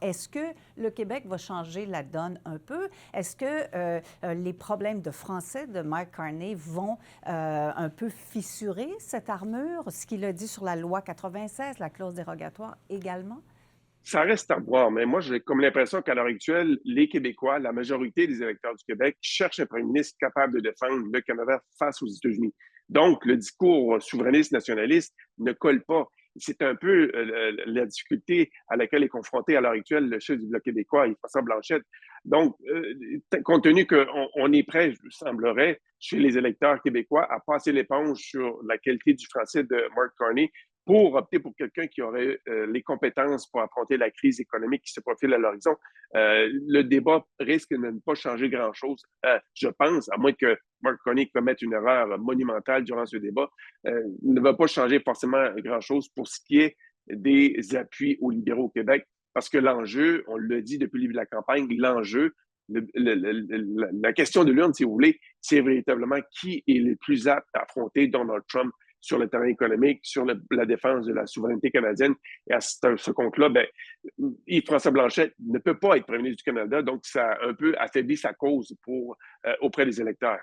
Est-ce que le Québec va changer la donne un peu? Est-ce que les problèmes de français de Mark Carney vont un peu fissurer cette armure? Ce qu'il a dit sur la loi 96, la clause dérogatoire également? Ça reste à voir, mais moi, j'ai comme l'impression qu'à l'heure actuelle, les Québécois, la majorité des électeurs du Québec, cherchent un premier ministre capable de défendre le Canada face aux États-Unis. Donc, le discours souverainiste nationaliste ne colle pas. C'est un peu la difficulté à laquelle est confronté à l'heure actuelle le chef du Bloc québécois, Yves-François Blanchette. Donc, compte tenu qu'on est prêt, il semblerait, chez les électeurs québécois, à passer l'éponge sur la qualité du français de Mark Carney, pour opter pour quelqu'un qui aurait les compétences pour affronter la crise économique qui se profile à l'horizon. Le débat risque de ne pas changer grand-chose, je pense, à moins que Mark Carney commette une erreur monumentale durant ce débat, ne va pas changer forcément grand-chose pour ce qui est des appuis aux libéraux au Québec, parce que l'enjeu, on le dit depuis le début de la campagne, l'enjeu, la question de l'urne, si vous voulez, c'est véritablement qui est le plus apte à affronter Donald Trump sur le terrain économique, sur la défense de la souveraineté canadienne. Et à ce compte-là, ben, Yves-François Blanchet ne peut pas être premier ministre du Canada, donc ça a un peu affaibli sa cause auprès des électeurs.